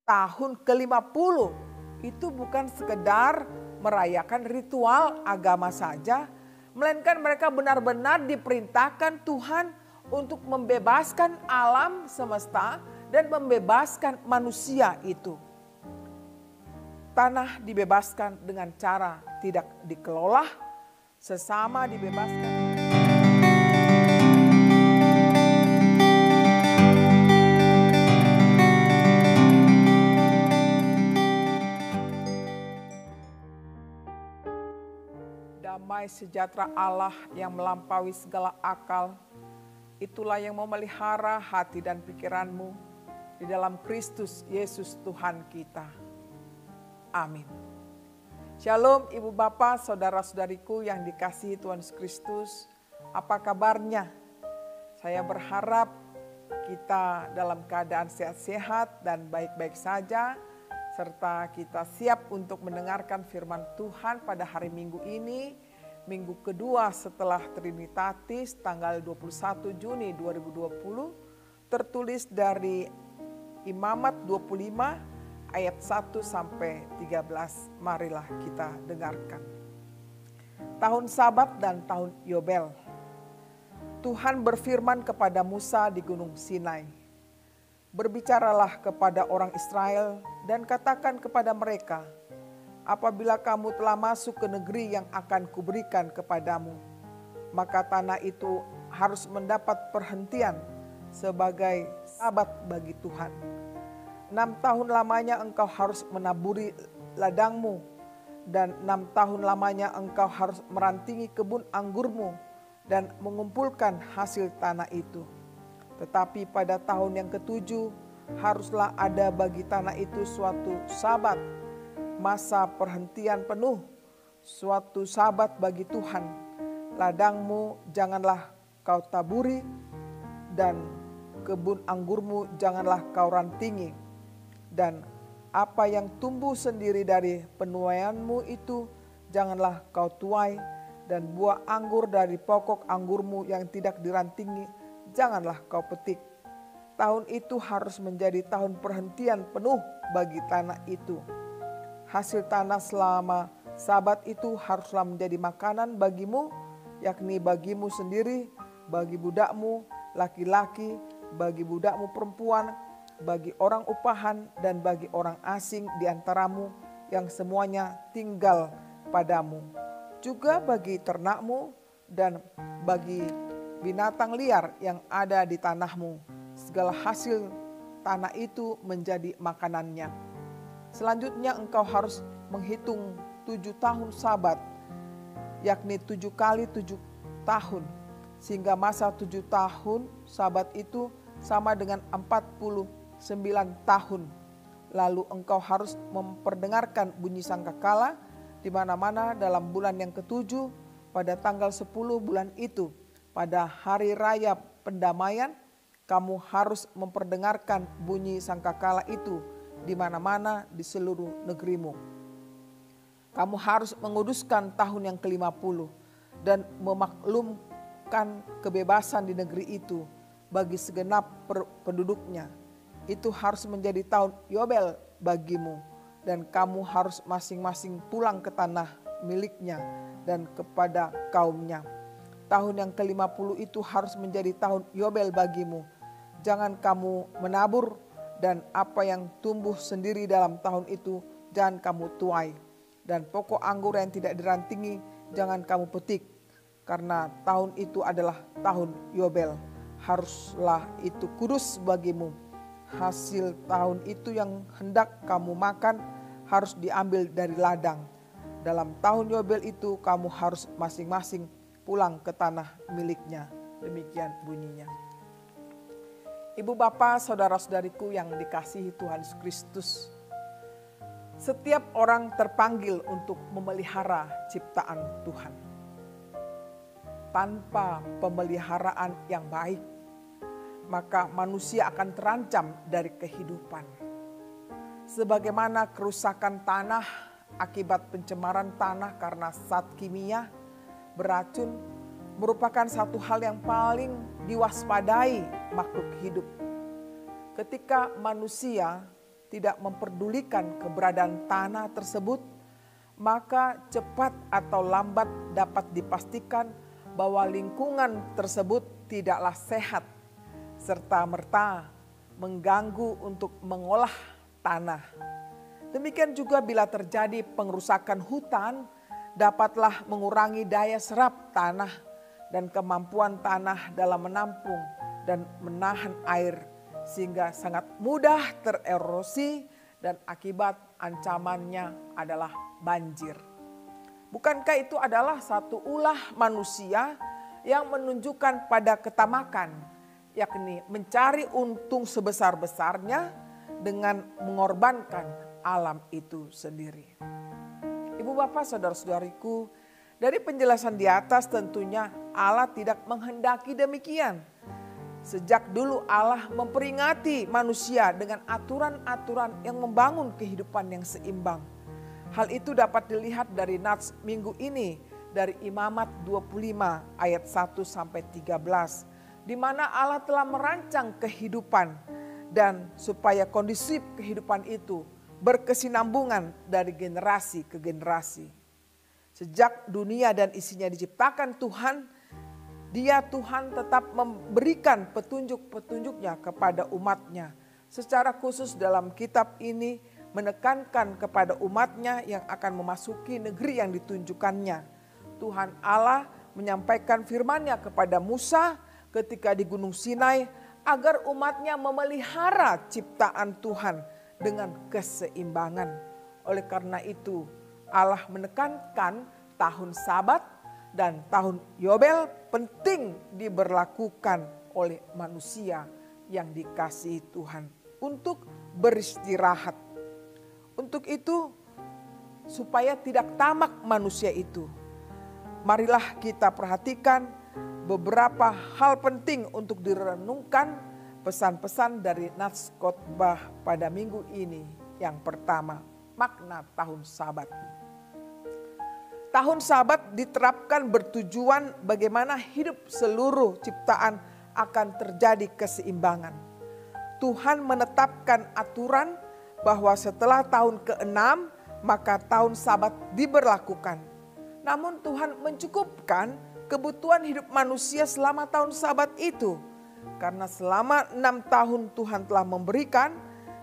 tahun ke-50 itu bukan sekedar merayakan ritual agama saja, melainkan mereka benar-benar diperintahkan Tuhan untuk membebaskan alam semesta dan membebaskan manusia itu. Tanah dibebaskan dengan cara tidak dikelola, sesama dibebaskan. Damai sejahtera Allah yang melampaui segala akal, itulah yang memelihara hati dan pikiranmu di dalam Kristus Yesus Tuhan kita. Amin. Shalom Ibu Bapak, Saudara-saudariku yang dikasihi Tuhan Yesus Kristus. Apa kabarnya? Saya berharap kita dalam keadaan sehat-sehat dan baik-baik saja, serta kita siap untuk mendengarkan firman Tuhan pada hari Minggu ini, minggu kedua setelah Trinitatis tanggal 21 Juni 2020, tertulis dari Imamat 25 ayat 1 sampai 13. Marilah kita dengarkan. Tahun Sabat dan tahun Yobel. Tuhan berfirman kepada Musa di Gunung Sinai, "Berbicaralah kepada orang Israel dan katakan kepada mereka, apabila kamu telah masuk ke negeri yang akan kuberikan kepadamu, maka tanah itu harus mendapat perhentian sebagai sabat bagi Tuhan. 6 tahun lamanya engkau harus menaburi ladangmu, dan 6 tahun lamanya engkau harus merantingi kebun anggurmu dan mengumpulkan hasil tanah itu. Tetapi pada tahun yang ke-7 haruslah ada bagi tanah itu suatu sabat, masa perhentian penuh, suatu sabat bagi Tuhan. Ladangmu janganlah kau taburi, dan kebun anggurmu janganlah kau rantingi. Dan apa yang tumbuh sendiri dari penuaianmu itu janganlah kau tuai, dan buah anggur dari pokok anggurmu yang tidak dirantingi janganlah kau petik. Tahun itu harus menjadi tahun perhentian penuh bagi tanah itu. Hasil tanah selama sabat itu haruslah menjadi makanan bagimu, yakni bagimu sendiri, bagi budakmu laki-laki, bagi budakmu perempuan, bagi orang upahan dan bagi orang asing di antaramu yang semuanya tinggal padamu. Juga bagi ternakmu dan bagi binatang liar yang ada di tanahmu. Segala hasil tanah itu menjadi makanannya. Selanjutnya engkau harus menghitung 7 tahun sabat, yakni 7 kali 7 tahun. Sehingga masa 7 tahun sabat itu sama dengan 49 tahun. Lalu engkau harus memperdengarkan bunyi sangkakala di mana-mana dalam bulan yang ke-7 pada tanggal 10 bulan itu. Pada hari raya pendamaian kamu harus memperdengarkan bunyi sangkakala itu di mana-mana di seluruh negerimu. Kamu harus menguduskan tahun yang ke-50 dan memaklumkan kebebasan di negeri itu bagi segenap penduduknya. Itu harus menjadi tahun Yobel bagimu, dan kamu harus masing-masing pulang ke tanah miliknya dan kepada kaumnya. Tahun yang ke-50 itu harus menjadi tahun Yobel bagimu. Jangan kamu menabur, dan apa yang tumbuh sendiri dalam tahun itu jangan kamu tuai. Dan pokok anggur yang tidak dirantingi jangan kamu petik, karena tahun itu adalah tahun Yobel. Haruslah itu kudus bagimu. Hasil tahun itu yang hendak kamu makan harus diambil dari ladang. Dalam tahun Yobel itu kamu harus masing-masing pulang ke tanah miliknya. Demikian bunyinya. Ibu bapak, saudara-saudariku yang dikasihi Tuhan Yesus Kristus. Setiap orang terpanggil untuk memelihara ciptaan Tuhan. Tanpa pemeliharaan yang baik, maka manusia akan terancam dari kehidupan. Sebagaimana kerusakan tanah akibat pencemaran tanah karena zat kimia beracun merupakan satu hal yang paling diwaspadai makhluk hidup. Ketika manusia tidak memperdulikan keberadaan tanah tersebut, maka cepat atau lambat dapat dipastikan bahwa lingkungan tersebut tidaklah sehat, serta-merta mengganggu untuk mengolah tanah. Demikian juga bila terjadi pengerusakan hutan, dapatlah mengurangi daya serap tanah dan kemampuan tanah dalam menampung dan menahan air, sehingga sangat mudah tererosi dan akibat ancamannya adalah banjir. Bukankah itu adalah satu ulah manusia yang menunjukkan pada ketamakan, yakni mencari untung sebesar-besarnya dengan mengorbankan alam itu sendiri. Ibu bapak saudara-saudariku, dari penjelasan di atas tentunya Allah tidak menghendaki demikian. Sejak dulu Allah memperingati manusia dengan aturan-aturan yang membangun kehidupan yang seimbang. Hal itu dapat dilihat dari nats minggu ini dari Imamat 25 ayat 1 sampai 13, di mana Allah telah merancang kehidupan dan supaya kondisi kehidupan itu berkesinambungan dari generasi ke generasi. Sejak dunia dan isinya diciptakan Tuhan, Tuhan tetap memberikan petunjuk-petunjuknya kepada umatnya. Secara khusus dalam kitab ini menekankan kepada umatnya yang akan memasuki negeri yang ditunjukkannya. Tuhan Allah menyampaikan firman-Nya kepada Musa ketika di Gunung Sinai agar umatnya memelihara ciptaan Tuhan dengan keseimbangan. Oleh karena itu Allah menekankan tahun Sabat dan tahun Yobel penting diberlakukan oleh manusia yang dikasihi Tuhan untuk beristirahat. Untuk itu, supaya tidak tamak manusia itu, marilah kita perhatikan beberapa hal penting untuk direnungkan pesan-pesan dari nats khotbah pada minggu ini. Yang pertama, makna tahun Sabat. Tahun Sabat diterapkan bertujuan bagaimana hidup seluruh ciptaan akan terjadi keseimbangan. Tuhan menetapkan aturan bahwa setelah tahun ke-6 maka tahun Sabat diberlakukan. Namun Tuhan mencukupkan kebutuhan hidup manusia selama tahun Sabat itu. Karena selama 6 tahun Tuhan telah memberikan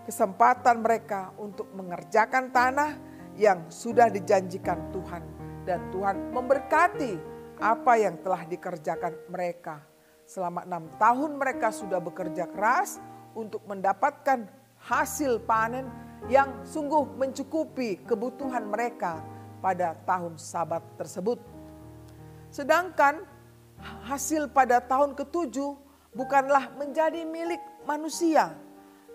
kesempatan mereka untuk mengerjakan tanah yang sudah dijanjikan Tuhan. Dan Tuhan memberkati apa yang telah dikerjakan mereka. Selama 6 tahun mereka sudah bekerja keras untuk mendapatkan hasil panen yang sungguh mencukupi kebutuhan mereka pada tahun Sabat tersebut. Sedangkan hasil pada tahun ke-7 bukanlah menjadi milik manusia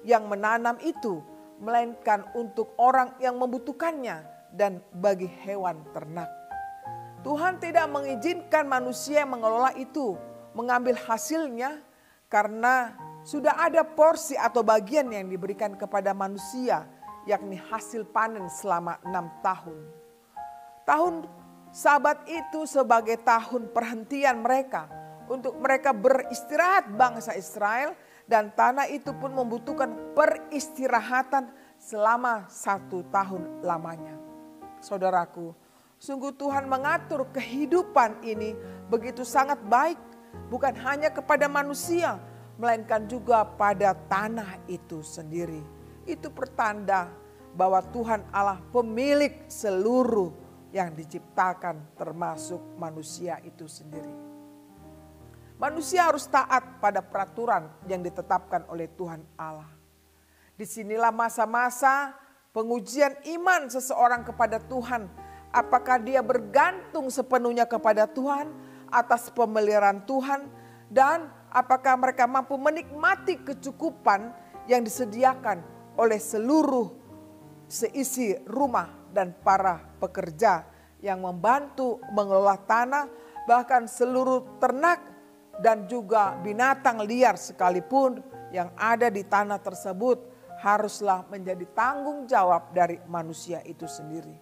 yang menanam itu, melainkan untuk orang yang membutuhkannya dan bagi hewan ternak. Tuhan tidak mengizinkan manusia yang mengelola itu mengambil hasilnya karena sudah ada porsi atau bagian yang diberikan kepada manusia, yakni hasil panen selama 6 tahun. Tahun Sabat itu sebagai tahun perhentian mereka untuk mereka beristirahat bangsa Israel, dan tanah itu pun membutuhkan peristirahatan selama 1 tahun lamanya. Saudaraku, sungguh Tuhan mengatur kehidupan ini begitu sangat baik, bukan hanya kepada manusia, melainkan juga pada tanah itu sendiri. Itu pertanda bahwa Tuhan Allah pemilik seluruh yang diciptakan, termasuk manusia itu sendiri. Manusia harus taat pada peraturan yang ditetapkan oleh Tuhan Allah. Disinilah masa-masa pengujian iman seseorang kepada Tuhan. Apakah dia bergantung sepenuhnya kepada Tuhan atas pemeliharaan Tuhan, dan apakah mereka mampu menikmati kecukupan yang disediakan oleh seluruh seisi rumah dan para pekerja yang membantu mengelola tanah, bahkan seluruh ternak dan juga binatang liar sekalipun yang ada di tanah tersebut haruslah menjadi tanggung jawab dari manusia itu sendiri.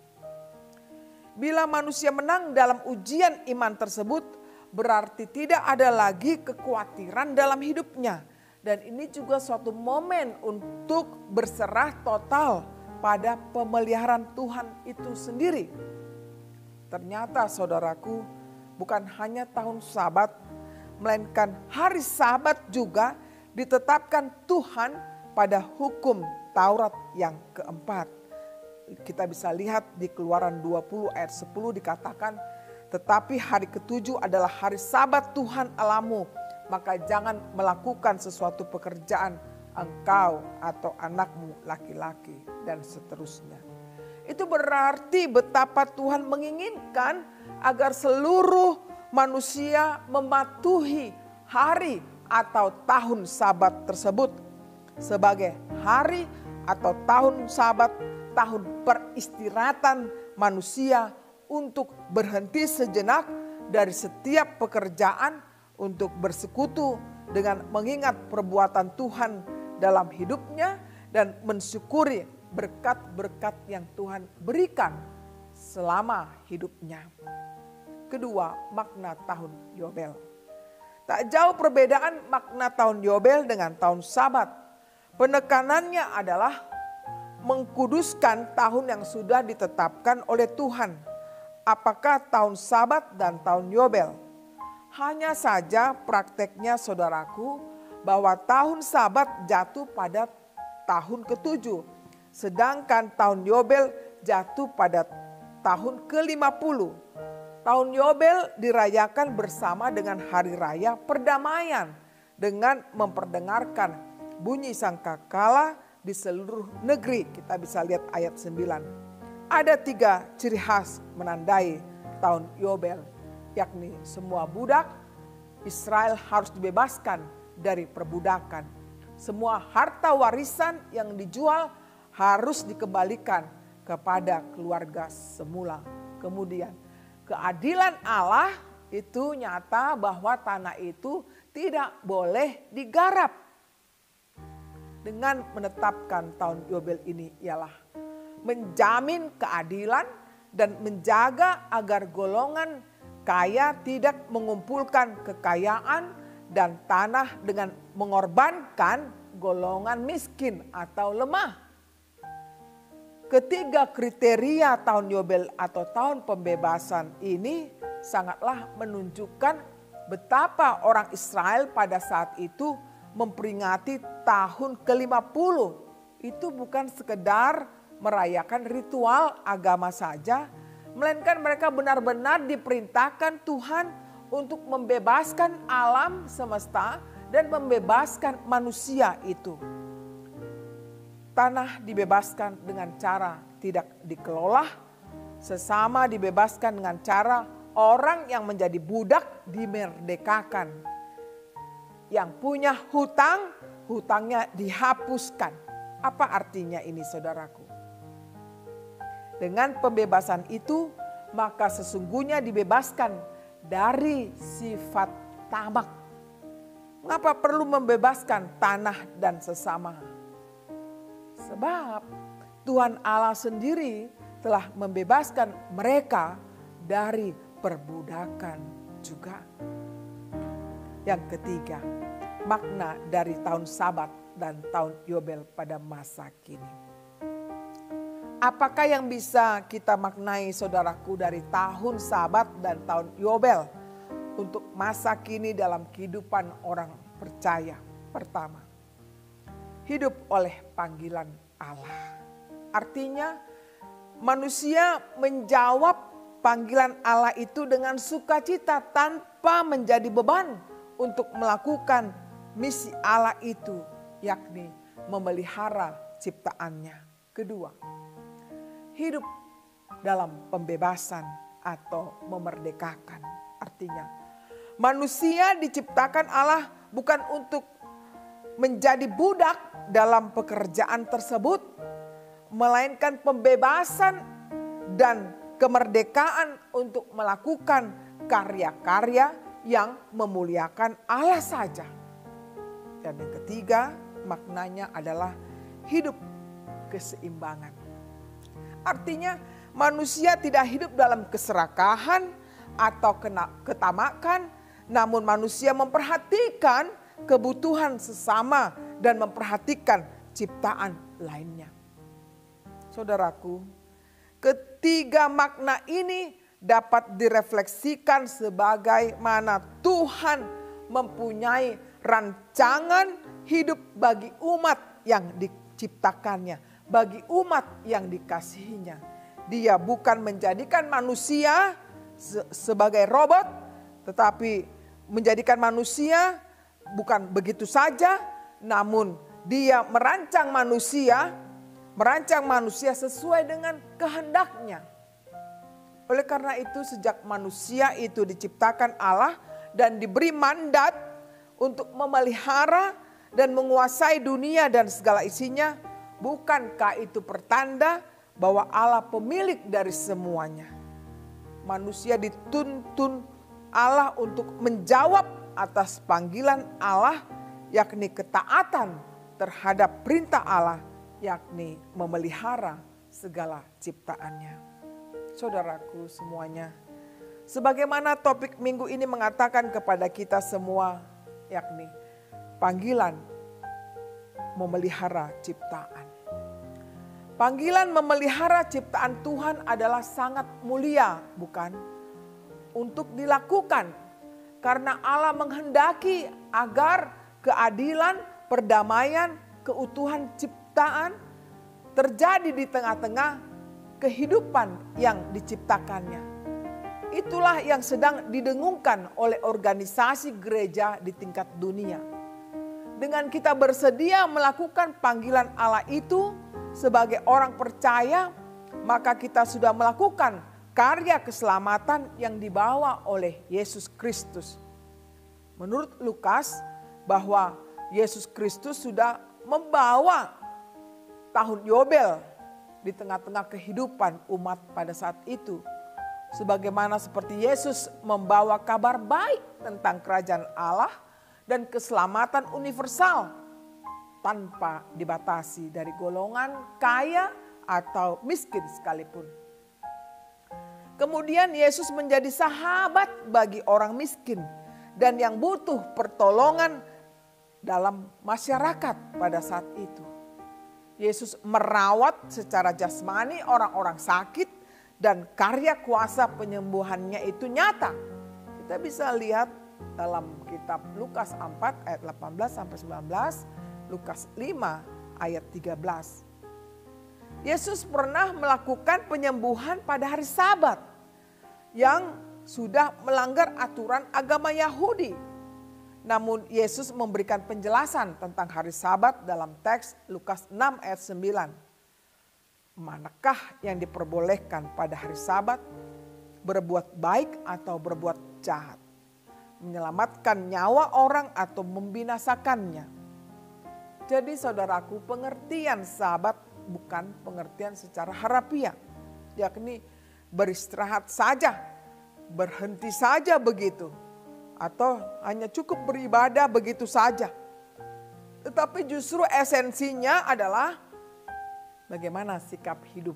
Bila manusia menang dalam ujian iman tersebut, berarti tidak ada lagi kekhawatiran dalam hidupnya. Dan ini juga suatu momen untuk berserah total pada pemeliharaan Tuhan itu sendiri. Ternyata saudaraku, bukan hanya tahun Sabat, melainkan hari Sabat juga ditetapkan Tuhan pada hukum Taurat yang keempat. Kita bisa lihat di Keluaran 20 ayat 10 dikatakan, tetapi hari ketujuh adalah hari Sabat Tuhan Allahmu, maka jangan melakukan sesuatu pekerjaan engkau atau anakmu laki-laki, dan seterusnya. Itu berarti betapa Tuhan menginginkan agar seluruh manusia mematuhi hari atau tahun Sabat tersebut sebagai hari atau tahun Sabat, tahun peristirahatan manusia untuk berhenti sejenak dari setiap pekerjaan untuk bersekutu dengan mengingat perbuatan Tuhan dalam hidupnya dan mensyukuri berkat-berkat yang Tuhan berikan selama hidupnya. Kedua, makna tahun Yobel. Tak jauh perbedaan makna tahun Yobel dengan tahun Sabat. Penekanannya adalah mengkuduskan tahun yang sudah ditetapkan oleh Tuhan. Apakah tahun Sabat dan tahun Yobel? Hanya saja prakteknya saudaraku bahwa tahun Sabat jatuh pada tahun ke-7. Sedangkan tahun Yobel jatuh pada tahun ke-50. Tahun Yobel dirayakan bersama dengan hari raya perdamaian dengan memperdengarkan bunyi sangkakala di seluruh negeri. Kita bisa lihat ayat 9. Ada 3 ciri khas menandai tahun Yobel, yakni semua budak Israel harus dibebaskan dari perbudakan. Semua harta warisan yang dijual harus dikembalikan kepada keluarga semula. Kemudian keadilan Allah itu nyata bahwa tanah itu tidak boleh digarap. Dengan menetapkan tahun Yobel ini ialah menjamin keadilan dan menjaga agar golongan kaya tidak mengumpulkan kekayaan dan tanah dengan mengorbankan golongan miskin atau lemah. Ketiga kriteria tahun Yobel atau tahun pembebasan ini sangatlah menunjukkan betapa orang Israel pada saat itu memperingati tahun ke-50. Itu bukan sekedar merayakan ritual agama saja, melainkan mereka benar-benar diperintahkan Tuhan untuk membebaskan alam semesta dan membebaskan manusia itu. Tanah dibebaskan dengan cara tidak dikelola, sesama dibebaskan dengan cara orang yang menjadi budak dimerdekakan. Yang punya hutang, hutangnya dihapuskan. Apa artinya ini saudaraku? Dengan pembebasan itu, maka sesungguhnya dibebaskan dari sifat tamak. Mengapa perlu membebaskan tanah dan sesama? Sebab Tuhan Allah sendiri telah membebaskan mereka dari perbudakan juga. Yang ketiga, makna dari tahun Sabat dan tahun Yobel pada masa kini. Apakah yang bisa kita maknai saudaraku dari tahun Sabat dan tahun Yobel untuk masa kini dalam kehidupan orang percaya? Pertama, hidup oleh panggilan Allah. Artinya manusia menjawab panggilan Allah itu dengan sukacita tanpa menjadi beban untuk melakukan misi Allah itu, yakni memelihara ciptaannya. Kedua, hidup dalam pembebasan atau memerdekakan. Artinya manusia diciptakan Allah bukan untuk menjadi budak dalam pekerjaan tersebut, melainkan pembebasan dan kemerdekaan untuk melakukan karya-karya yang memuliakan Allah saja. Dan yang ketiga, maknanya adalah hidup keseimbangan. Artinya manusia tidak hidup dalam keserakahan atau ketamakan, namun manusia memperhatikan kebutuhan sesama dan memperhatikan ciptaan lainnya. Saudaraku, ketiga makna ini dapat direfleksikan sebagaimana Tuhan mempunyai rancangan hidup bagi umat yang diciptakannya, bagi umat yang dikasihinya. Dia bukan menjadikan manusia sebagai robot, tetapi menjadikan manusia bukan begitu saja, namun dia merancang manusia sesuai dengan kehendaknya. Oleh karena itu sejak manusia itu diciptakan Allah dan diberi mandat untuk memelihara dan menguasai dunia dan segala isinya, bukankah itu pertanda bahwa Allah pemilik dari semuanya? Manusia dituntun Allah untuk menjawab atas panggilan Allah, yakni ketaatan terhadap perintah Allah, yakni memelihara segala ciptaannya. Saudaraku semuanya, sebagaimana topik minggu ini mengatakan kepada kita semua, yakni panggilan memelihara ciptaan. Panggilan memelihara ciptaan Tuhan adalah sangat mulia, bukan? Untuk dilakukan karena Allah menghendaki agar keadilan, perdamaian, keutuhan ciptaan terjadi di tengah-tengah kehidupan yang diciptakannya. Itulah yang sedang didengungkan oleh organisasi gereja di tingkat dunia. Dengan kita bersedia melakukan panggilan Allah itu sebagai orang percaya, maka kita sudah melakukan karya keselamatan yang dibawa oleh Yesus Kristus. Menurut Lukas, bahwa Yesus Kristus sudah membawa tahun Yobel di tengah-tengah kehidupan umat pada saat itu. Sebagaimana seperti Yesus membawa kabar baik tentang kerajaan Allah dan keselamatan universal tanpa dibatasi dari golongan kaya atau miskin sekalipun. Kemudian Yesus menjadi sahabat bagi orang miskin dan yang butuh pertolongan dalam masyarakat pada saat itu. Yesus merawat secara jasmani orang-orang sakit dan karya kuasa penyembuhannya itu nyata. Kita bisa lihat dalam kitab Lukas 4 ayat 18 sampai 19, Lukas 5 ayat 13. Yesus pernah melakukan penyembuhan pada hari Sabat yang sudah melanggar aturan agama Yahudi. Namun Yesus memberikan penjelasan tentang hari Sabat dalam teks Lukas 6 ayat 9. Manakah yang diperbolehkan pada hari Sabat? Berbuat baik atau berbuat jahat? Menyelamatkan nyawa orang atau membinasakannya? Jadi saudaraku, pengertian Sabat bukan pengertian secara harafiah, yakni beristirahat saja, berhenti saja begitu. Atau hanya cukup beribadah begitu saja. Tetapi justru esensinya adalah bagaimana sikap hidup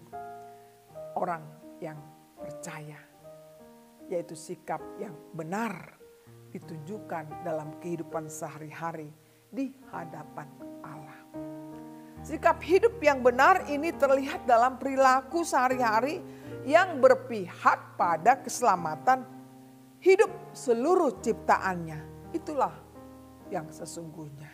orang yang percaya. Yaitu sikap yang benar ditunjukkan dalam kehidupan sehari-hari di hadapan Allah. Sikap hidup yang benar ini terlihat dalam perilaku sehari-hari yang berpihak pada keselamatan hidup seluruh ciptaannya. Itulah yang sesungguhnya.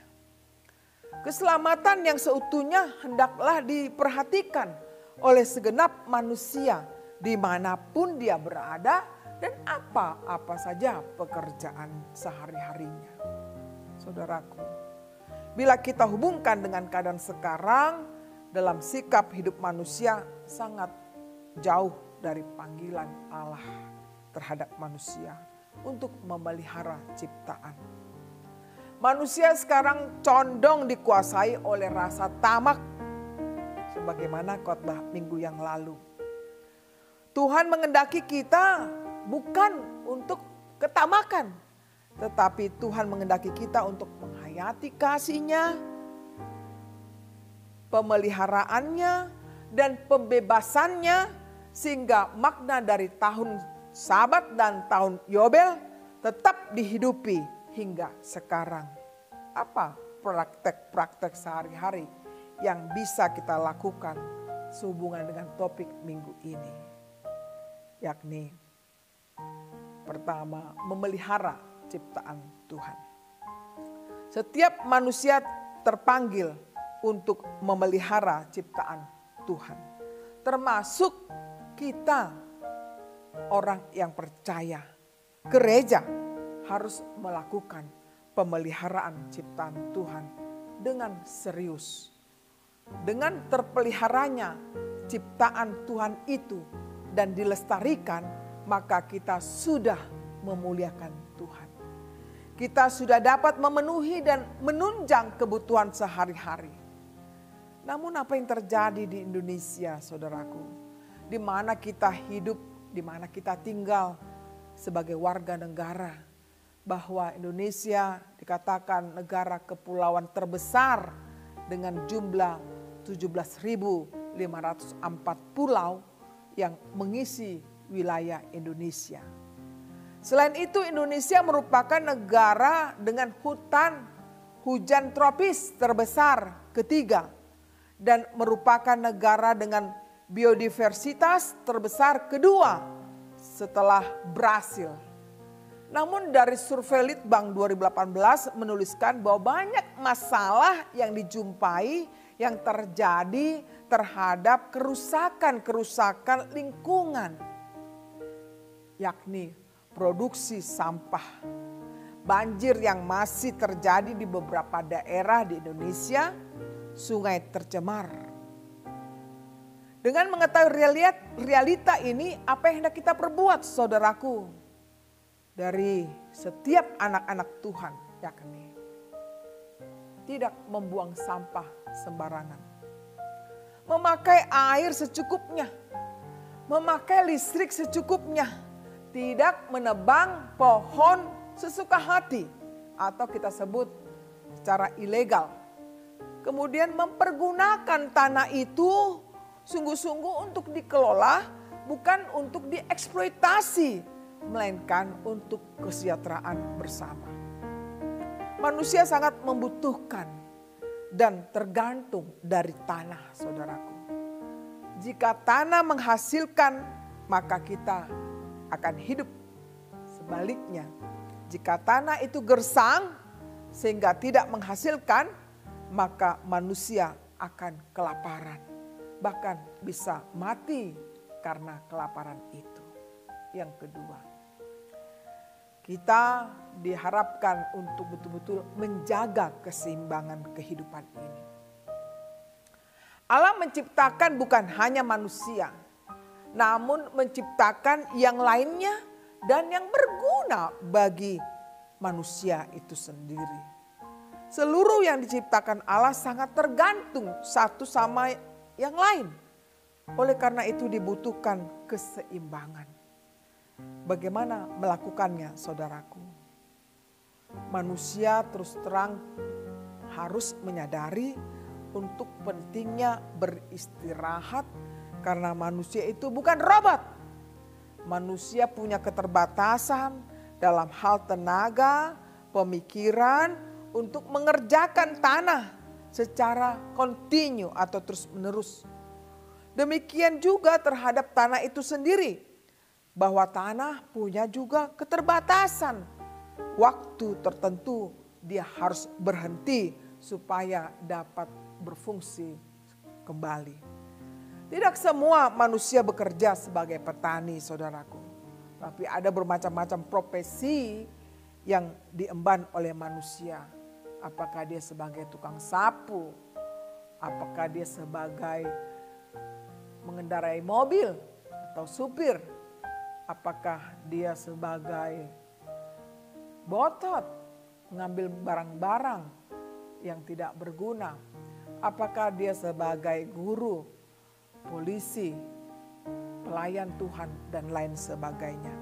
Keselamatan yang seutuhnya hendaklah diperhatikan oleh segenap manusia dimanapun dia berada dan apa-apa saja pekerjaan sehari-harinya. Saudaraku, bila kita hubungkan dengan keadaan sekarang, dalam sikap hidup manusia sangat jauh dari panggilan Allah terhadap manusia untuk memelihara ciptaan. Manusia sekarang condong dikuasai oleh rasa tamak, sebagaimana khotbah minggu yang lalu. Tuhan mengendaki kita bukan untuk ketamakan, tetapi Tuhan mengendaki kita untuk menghayati kasih-Nya, pemeliharaannya, dan pembebasannya, sehingga makna dari tahun Sabat dan tahun Yobel tetap dihidupi hingga sekarang. apa praktek-praktek sehari-hari yang bisa kita lakukan sehubungan dengan topik minggu ini. Yakni pertama, memelihara ciptaan Tuhan. Setiap manusia terpanggil untuk memelihara ciptaan Tuhan. Termasuk kita orang yang percaya. Gereja harus melakukan pemeliharaan ciptaan Tuhan dengan serius. Dengan terpeliharanya ciptaan Tuhan itu dan dilestarikan, maka kita sudah memuliakan Tuhan. Kita sudah dapat memenuhi dan menunjang kebutuhan sehari-hari. Namun apa yang terjadi di Indonesia, saudaraku? Di mana kita hidup, di mana kita tinggal sebagai warga negara. Bahwa Indonesia dikatakan negara kepulauan terbesar dengan jumlah 17.504 pulau yang mengisi wilayah Indonesia. Selain itu, Indonesia merupakan negara dengan hujan tropis terbesar ketiga dan merupakan negara dengan biodiversitas terbesar kedua setelah Brasil. Namun dari survei Litbang 2018 menuliskan bahwa banyak masalah yang dijumpai yang terjadi terhadap kerusakan lingkungan. Yakni produksi sampah, banjir yang masih terjadi di beberapa daerah di Indonesia, sungai tercemar. Dengan mengetahui realita ini, apa yang hendak kita perbuat, saudaraku? Dari setiap anak-anak Tuhan, yakni tidak membuang sampah sembarangan. Memakai air secukupnya, memakai listrik secukupnya, tidak menebang pohon sesuka hati atau kita sebut secara ilegal. Kemudian mempergunakan tanah itu sungguh-sungguh untuk dikelola, bukan untuk dieksploitasi, melainkan untuk kesejahteraan bersama. Manusia sangat membutuhkan dan tergantung dari tanah, saudaraku. Jika tanah menghasilkan, maka kita akan hidup. Sebaliknya, jika tanah itu gersang sehingga tidak menghasilkan, maka manusia akan kelaparan. Bahkan bisa mati karena kelaparan itu. Yang kedua, kita diharapkan untuk betul-betul menjaga keseimbangan kehidupan ini. Allah menciptakan bukan hanya manusia, namun menciptakan yang lainnya dan yang berguna bagi manusia itu sendiri. Seluruh yang diciptakan Allah sangat tergantung satu sama yang lain. Oleh karena itu dibutuhkan keseimbangan. Bagaimana melakukannya, saudaraku? Manusia terus terang harus menyadari untuk pentingnya beristirahat karena manusia itu bukan robot. Manusia punya keterbatasan dalam hal tenaga, pemikiran untuk mengerjakan tanah secara kontinu atau terus-menerus. Demikian juga terhadap tanah itu sendiri. Bahwa tanah punya juga keterbatasan. Waktu tertentu dia harus berhenti supaya dapat berfungsi kembali. Tidak semua manusia bekerja sebagai petani, saudaraku. Tapi ada bermacam-macam profesi yang diemban oleh manusia. Apakah dia sebagai tukang sapu? Apakah dia sebagai mengendarai mobil atau supir? Apakah dia sebagai botot, mengambil barang-barang yang tidak berguna? Apakah dia sebagai guru, polisi, pelayan Tuhan, dan lain sebagainya?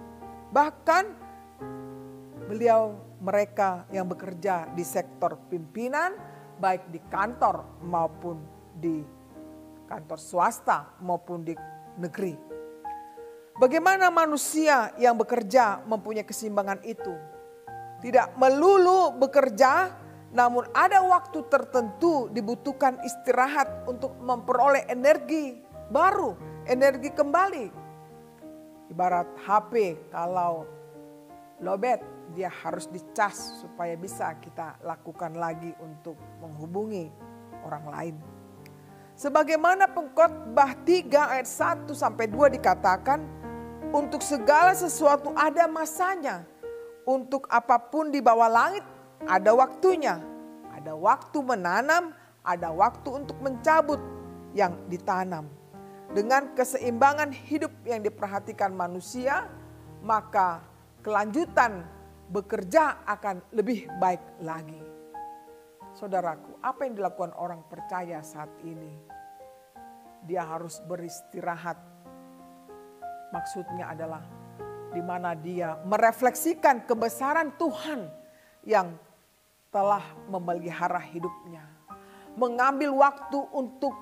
Bahkan mereka yang bekerja di sektor pimpinan, baik di kantor maupun di kantor swasta maupun di negeri. Bagaimana manusia yang bekerja mempunyai keseimbangan itu? Tidak melulu bekerja, Namun ada waktu tertentu dibutuhkan istirahat untuk memperoleh energi baru, energi kembali. Ibarat HP kalau lowbat, dia harus dicas supaya bisa kita lakukan lagi untuk menghubungi orang lain. Sebagaimana Pengkhotbah 3 ayat 1-2 dikatakan, untuk segala sesuatu ada masanya. Untuk apapun di bawah langit ada waktunya. Ada waktu menanam, ada waktu untuk mencabut yang ditanam. Dengan keseimbangan hidup yang diperhatikan manusia, maka kelanjutan bekerja akan lebih baik lagi. Saudaraku, apa yang dilakukan orang percaya saat ini? Dia harus beristirahat. Maksudnya adalah di mana dia merefleksikan kebesaran Tuhan yang telah memelihara hidupnya. Mengambil waktu untuk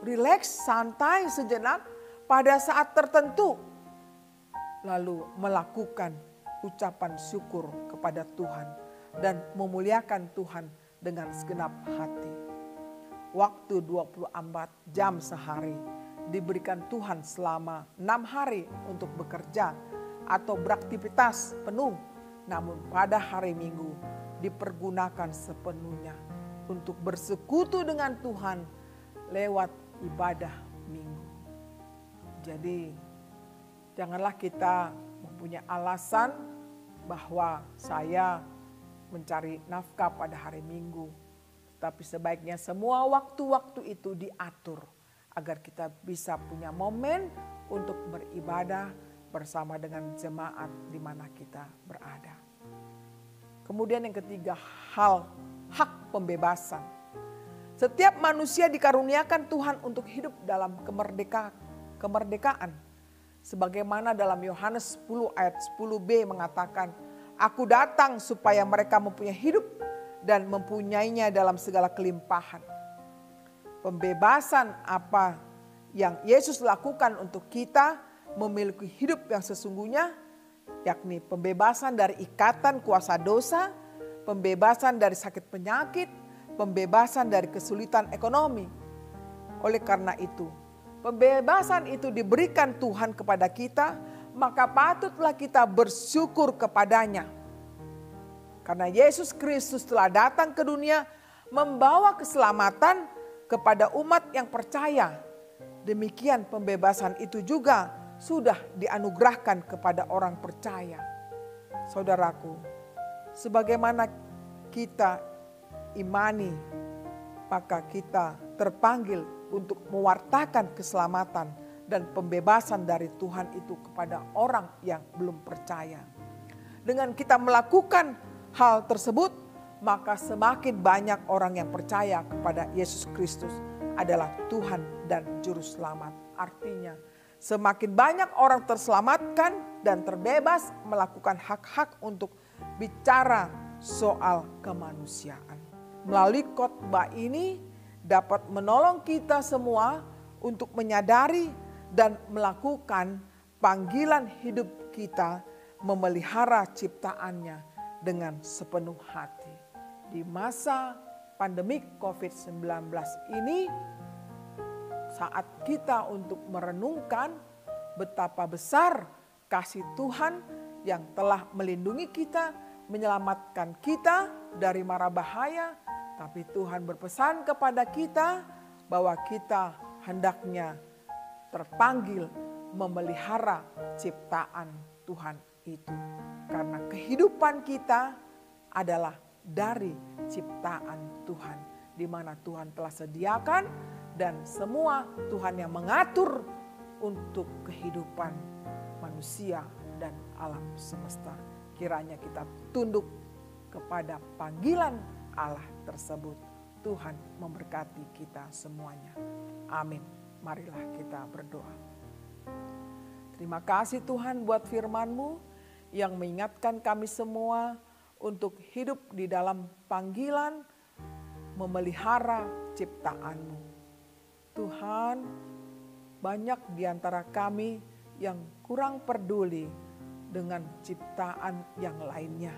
rileks, santai sejenak pada saat tertentu. Lalu melakukan ucapan syukur kepada Tuhan dan memuliakan Tuhan dengan segenap hati. Waktu 24 jam sehari diberikan Tuhan selama 6 hari untuk bekerja atau beraktivitas penuh. Namun pada hari Minggu dipergunakan sepenuhnya untuk bersekutu dengan Tuhan lewat ibadah Minggu. Jadi janganlah kita mempunyai alasan bahwa saya mencari nafkah pada hari Minggu. Tapi sebaiknya semua waktu-waktu itu diatur agar kita bisa punya momen untuk beribadah bersama dengan jemaat di mana kita berada. Kemudian yang ketiga, hak pembebasan. Setiap manusia dikaruniakan Tuhan untuk hidup dalam kemerdekaan. Sebagaimana dalam Yohanes 10 ayat 10b mengatakan, Aku datang supaya mereka mempunyai hidup dan mempunyainya dalam segala kelimpahan. Pembebasan apa yang Yesus lakukan untuk kita memiliki hidup yang sesungguhnya, yakni pembebasan dari ikatan kuasa dosa, pembebasan dari sakit penyakit, pembebasan dari kesulitan ekonomi. Oleh karena itu, pembebasan itu diberikan Tuhan kepada kita, maka patutlah kita bersyukur kepadanya. Karena Yesus Kristus telah datang ke dunia membawa keselamatan kepada umat yang percaya. Demikian pembebasan itu juga sudah dianugerahkan kepada orang percaya. Saudaraku, sebagaimana kita imani, maka kita terpanggil untuk mewartakan keselamatan dan pembebasan dari Tuhan itu kepada orang yang belum percaya. Dengan kita melakukan hal tersebut, maka semakin banyak orang yang percaya kepada Yesus Kristus adalah Tuhan dan Juru Selamat. Artinya, semakin banyak orang terselamatkan dan terbebas melakukan hak-hak untuk bicara soal kemanusiaan. Melalui khotbah ini dapat menolong kita semua untuk menyadari dan melakukan panggilan hidup kita memelihara ciptaannya dengan sepenuh hati. Di masa pandemi COVID-19 ini, saat kita untuk merenungkan betapa besar kasih Tuhan yang telah melindungi kita, menyelamatkan kita dari mara bahaya, tapi Tuhan berpesan kepada kita bahwa kita hendaknya terpanggil memelihara ciptaan Tuhan itu. Karena kehidupan kita adalah dari ciptaan Tuhan, di mana Tuhan telah sediakan dan semua Tuhan yang mengatur untuk kehidupan manusia dan alam semesta. Kiranya kita tunduk kepada panggilan Allah tersebut. Tuhan memberkati kita semuanya. Amin. Marilah kita berdoa. Terima kasih Tuhan buat firman-Mu yang mengingatkan kami semua untuk hidup di dalam panggilan memelihara ciptaan-Mu. Tuhan, banyak di antara kami yang kurang peduli dengan ciptaan yang lainnya.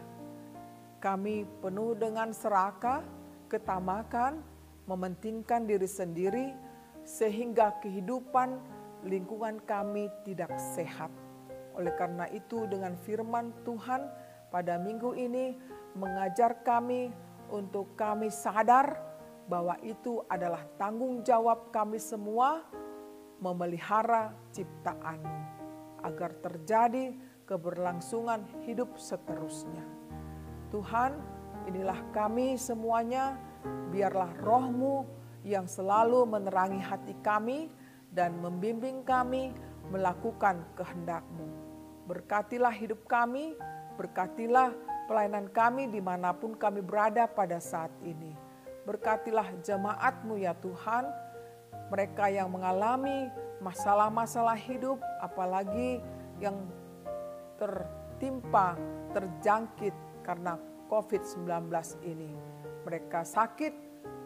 kami penuh dengan serakah, ketamakan, mementingkan diri sendiri, sehingga kehidupan lingkungan kami tidak sehat. Oleh karena itu, dengan firman Tuhan pada minggu ini mengajar kami untuk kami sadar bahwa itu adalah tanggung jawab kami semua memelihara ciptaan-Mu agar terjadi keberlangsungan hidup seterusnya. Tuhan, inilah kami semuanya, biarlah Roh-Mu yang selalu menerangi hati kami dan membimbing kami melakukan kehendak-Mu. Berkatilah hidup kami, berkatilah pelayanan kami dimanapun kami berada pada saat ini. Berkatilah jemaat-Mu ya Tuhan, mereka yang mengalami masalah-masalah hidup, apalagi yang terjangkit karena COVID-19 ini. Mereka sakit,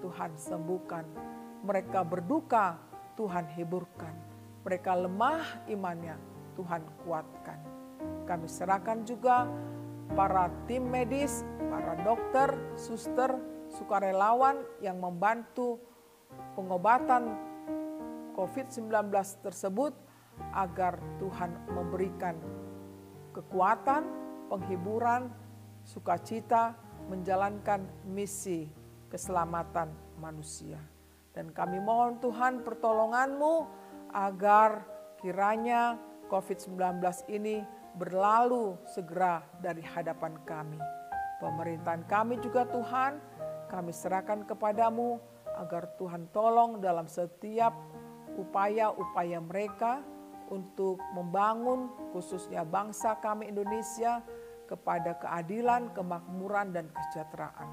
Tuhan sembuhkan. Mereka berduka, Tuhan hiburkan. Mereka lemah imannya, Tuhan kuatkan. Kami serahkan juga para tim medis, para dokter, suster, sukarelawan yang membantu pengobatan COVID-19 tersebut agar Tuhan memberikan kekuatan, penghiburan, sukacita, menjalankan misi keselamatan manusia. Dan kami mohon Tuhan pertolongan-Mu agar kiranya COVID-19 ini berlalu segera dari hadapan kami. Pemerintahan kami juga Tuhan, kami serahkan kepadamu agar Tuhan tolong dalam setiap upaya-upaya mereka untuk membangun khususnya bangsa kami Indonesia kepada keadilan, kemakmuran, dan kesejahteraan.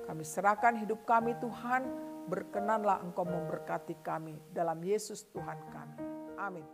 Kami serahkan hidup kami Tuhan, berkenanlah Engkau memberkati kami dalam Yesus Tuhan kami. Amin.